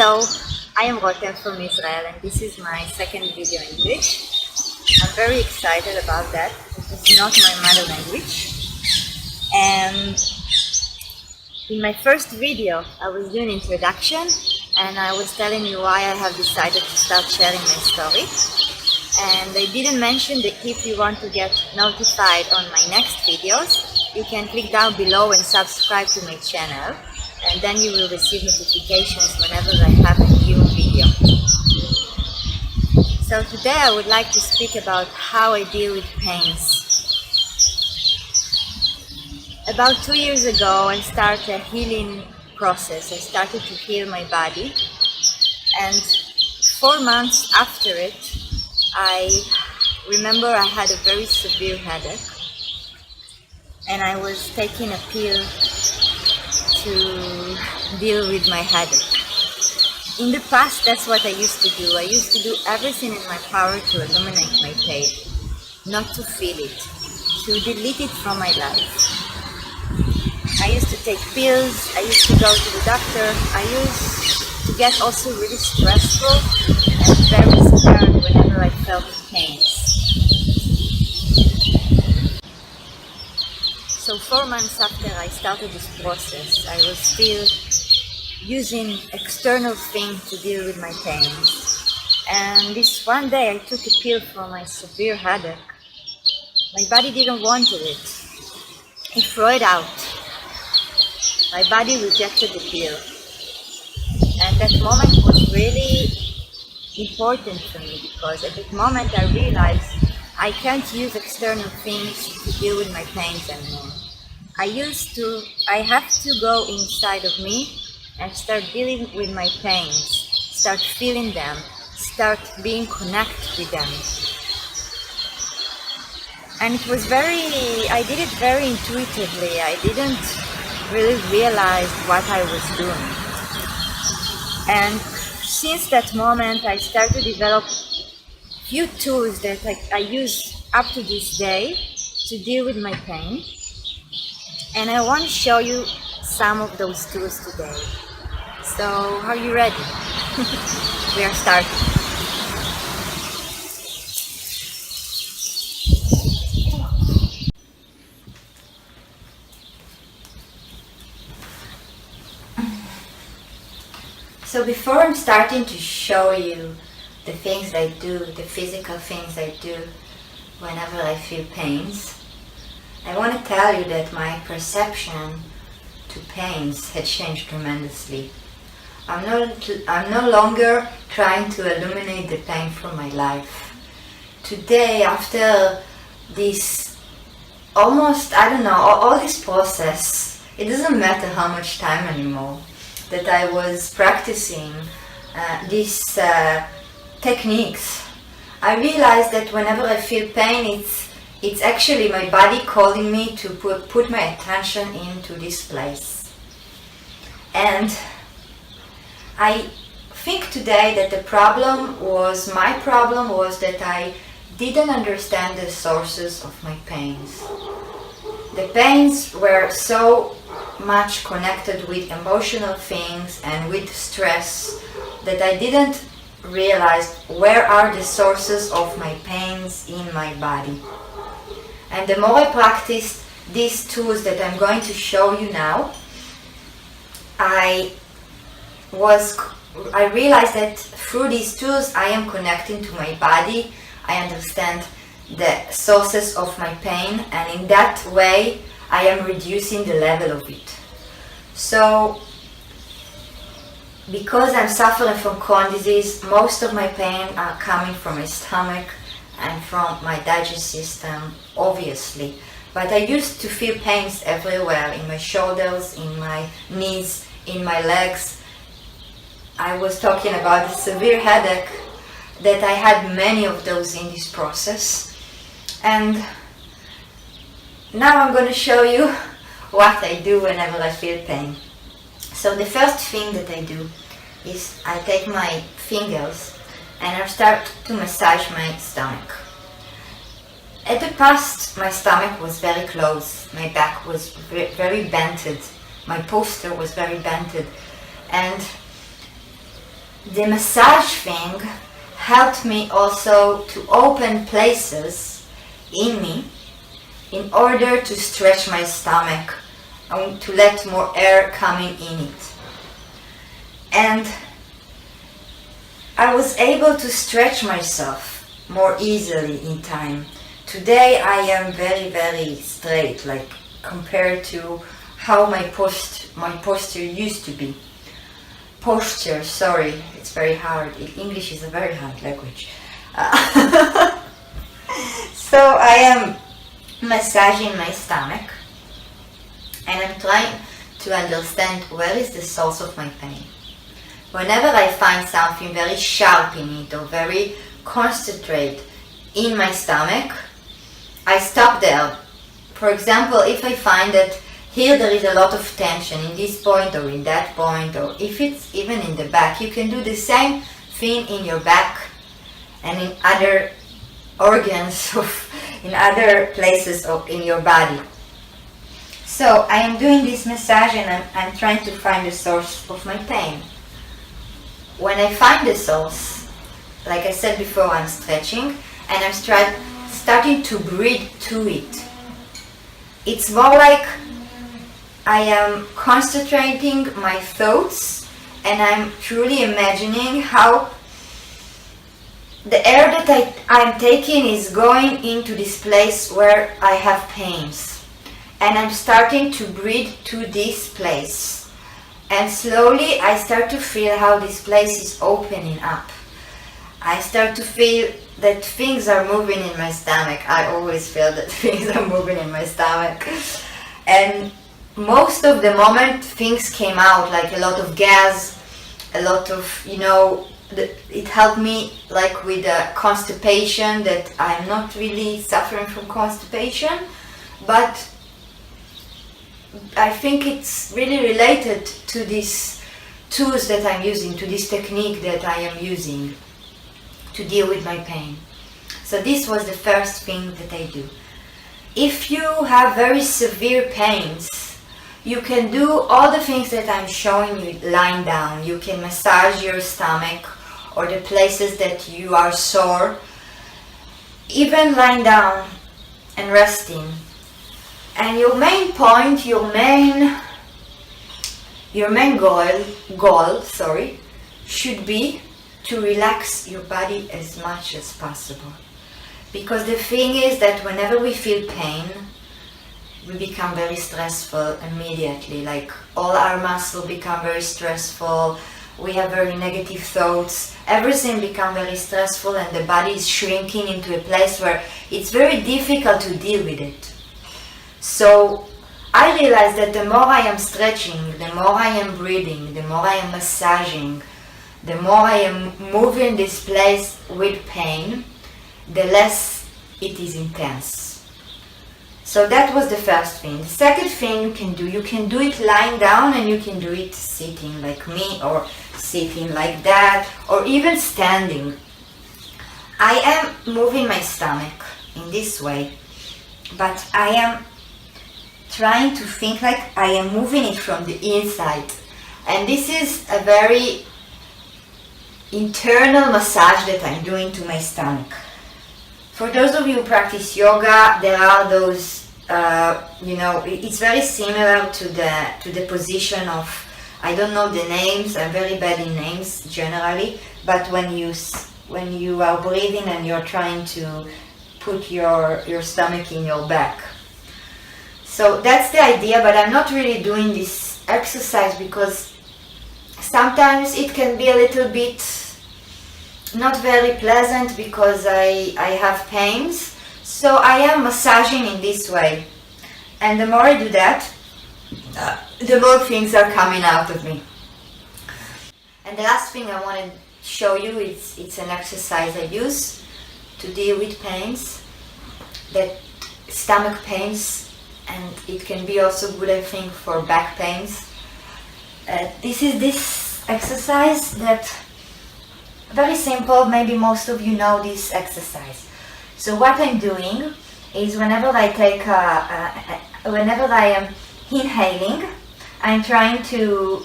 Hello, I am Rotem from Israel and this is my second video in English. I'm very excited about that. It's not my mother language. And in my first video, I was doing introduction and I was telling you why I have decided to start sharing my story. And I didn't mention that if you want to get notified on my next videos, you can click down below and subscribe to my channel. And then you will receive notifications whenever I have a new video. So today I would like to speak about how I deal with pains. About 2 years ago I started a healing process. I started to heal my body, and 4 months after it I remember I had a very severe headache and I was taking a pill to deal with my headache. In the past, that's what I used to do. I used to do everything in my power to eliminate my pain, not to feel it, to delete it from my life. I used to take pills, I used to go to the doctor, I used to get also really stressful and very scared whenever I felt pains. So 4 months after I started this process, I was still using external things to deal with my pains. And this one day I took a pill for my severe headache. My body didn't want it. It threw it out. My body rejected the pill. And that moment was really important for me because at that moment I realized I can't use external things to deal with my pains anymore. I have to go inside of me and start dealing with my pains, start feeling them, start being connected with them. And I did it very intuitively. I didn't really realize what I was doing. And since that moment I started to develop few tools that I use up to this day to deal with my pain. And I want to show you some of those tools today. So, are you ready? We are starting. So before I'm starting to show you the things I do, the physical things I do whenever I feel pains, I want to tell you that my perception to pains had changed tremendously. I'm no longer trying to eliminate the pain from my life. Today, after this almost, all this process, it doesn't matter how much time anymore that I was practicing these techniques. I realized that whenever I feel pain, it's actually my body calling me to put my attention into this place. And I think today that my problem was that I didn't understand the sources of my pains. The pains were so much connected with emotional things and with stress that I didn't realize where are the sources of my pains in my body. And the more I practiced these tools that I'm going to show you now, I realized that through these tools I am connecting to my body. I understand the sources of my pain, and in that way I am reducing the level of it. So, because I'm suffering from Crohn's disease, most of my pain are coming from my stomach and from my digestive system, obviously. But I used to feel pains everywhere, in my shoulders, in my knees, in my legs. I was talking about the severe headache, that I had many of those in this process. And now I'm going to show you what I do whenever I feel pain. So the first thing that I do is I take my fingers and I start to massage my stomach. At the past, my stomach was very close, my back was very bented, my posture was very bented, and the massage thing helped me also to open places in me in order to stretch my stomach and to let more air coming in it. And I was able to stretch myself more easily in time. Today I am very straight, like compared to how my posture used to be. Posture, sorry, it's very hard. English is a very hard language. So I am massaging my stomach and I'm trying to understand where is the source of my pain. Whenever I find something very sharp in it or very concentrate in my stomach, I stop there. For example, if I find that here there is a lot of tension in this point or in that point, or if it's even in the back, you can do the same thing in your back and in other organs, in other places in your body. So I am doing this massage and I'm trying to find the source of my pain. When I find the source, like I said before, I'm stretching and I'm starting to breathe to it. It's more like I am concentrating my thoughts and I'm truly imagining how the air that I'm taking is going into this place where I have pains. And I'm starting to breathe to this place. And slowly I start to feel how this place is opening up. I start to feel that things are moving in my stomach. I always feel that things are moving in my stomach. And most of the moment things came out, like a lot of gas, a lot of, it helped me like with constipation, that I'm not really suffering from constipation, but I think it's really related to these tools that I'm using, to this technique that I am using to deal with my pain. So this was the first thing that I do. If you have very severe pains, you can do all the things that I'm showing you lying down. You can massage your stomach or the places that you are sore, even lying down and resting. And your main point, your main goal, should be to relax your body as much as possible. Because the thing is that whenever we feel pain, we become very stressful immediately. Like all our muscles become very stressful. We have very negative thoughts. Everything becomes very stressful and the body is shrinking into a place where it's very difficult to deal with it. So I realized that the more I am stretching, the more I am breathing, the more I am massaging, the more I am moving this place with pain, the less it is intense. So that was the first thing. The second thing you can do it lying down and you can do it sitting like me, or sitting like that, or even standing. I am moving my stomach in this way, but I am trying to think like I am moving it from the inside. And this is a very internal massage that I'm doing to my stomach. For those of you who practice yoga, there are those, it's very similar to the position of, I don't know the names, I'm very bad in names generally, but when you are breathing and you're trying to put your stomach in your back. So that's the idea, but I'm not really doing this exercise because sometimes it can be a little bit not very pleasant because I have pains. So I am massaging in this way. And the more I do that, the more things are coming out of me. And the last thing I want to show you is it's an exercise I use to deal with pains, that stomach pains, and it can be also good, I think, for back pains. This is this exercise that, very simple, maybe most of you know this exercise. So what I'm doing is whenever I am inhaling, I'm trying to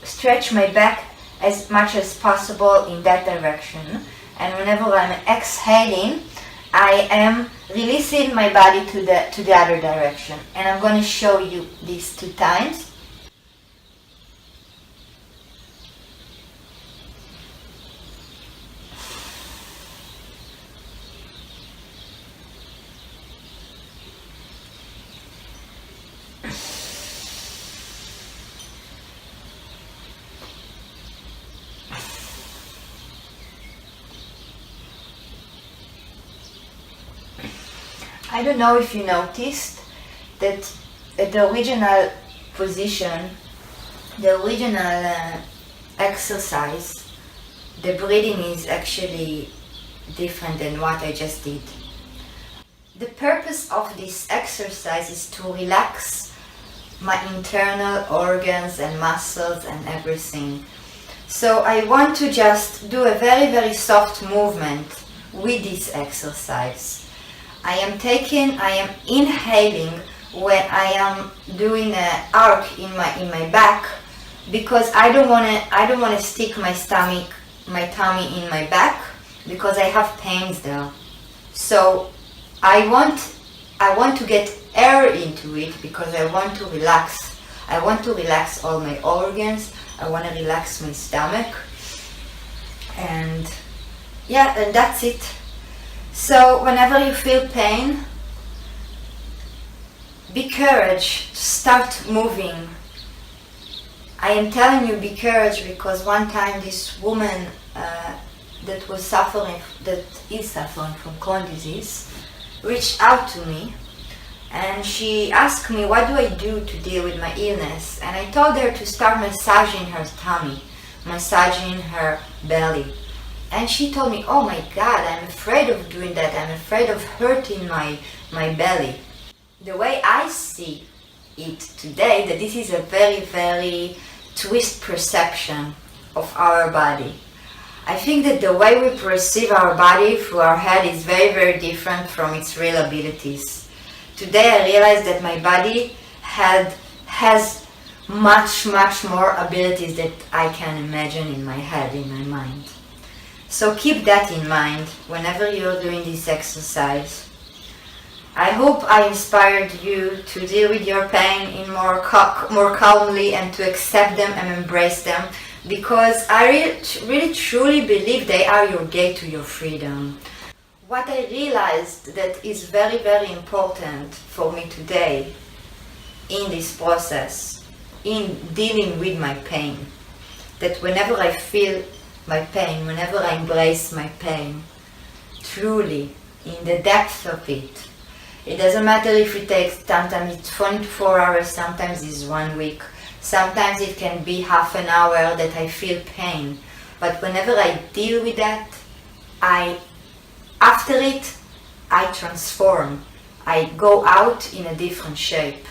stretch my back as much as possible in that direction. And whenever I'm exhaling, I am releasing my body to the other direction. And I'm going to show you these 2 times. I don't know if you noticed that at the original position, the original exercise, the breathing is actually different than what I just did. The purpose of this exercise is to relax my internal organs and muscles and everything. So I want to just do a very, very soft movement with this exercise. I am inhaling when I am doing an arc in my back, because I don't want to stick my tummy in my back, because I have pains there. So I want to get air into it, because I want to relax. I want to relax all my organs. I want to relax my stomach. And yeah, and that's it. So whenever you feel pain, be courage, start moving. I am telling you, be courage, because one time this woman that is suffering from Crohn's disease reached out to me, and she asked me, what do I do to deal with my illness? And I told her to start massaging her tummy, massaging her belly. And she told me, oh my God, I'm afraid of doing that. I'm afraid of hurting my belly. The way I see it today, that this is a very, very twist perception of our body. I think that the way we perceive our body through our head is very, very different from its real abilities. Today I realized that my body has much, much more abilities that I can imagine in my head, in my mind. So keep that in mind whenever you're doing this exercise. I hope I inspired you to deal with your pain in more calmly, and to accept them and embrace them, because I really truly believe they are your gate to your freedom. What I realized that is very, very important for me today in this process, in dealing with my pain, that whenever I feel my pain, whenever I embrace my pain, truly, in the depth of it, it doesn't matter if it takes, sometimes it's 24 hours, sometimes it's 1 week, sometimes it can be half an hour that I feel pain. But whenever I deal with that, after it, I transform. I go out in a different shape.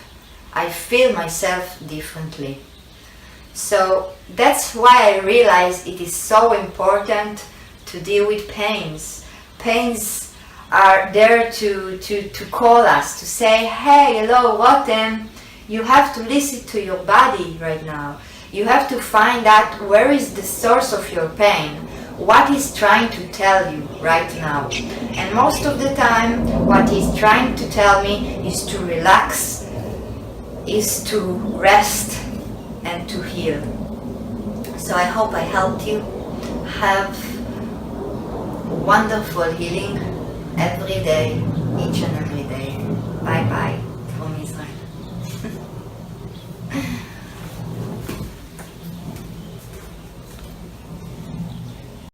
I feel myself differently. So that's why I realized it is so important to deal with pains. Pains are there to call us, to say, hey, hello, Rotem, you have to listen to your body right now. You have to find out where is the source of your pain. What he's trying to tell you right now. And most of the time, what he's trying to tell me is to relax, is to rest, and to heal. So I hope I helped you. Have wonderful healing every day, each and every day. Bye bye.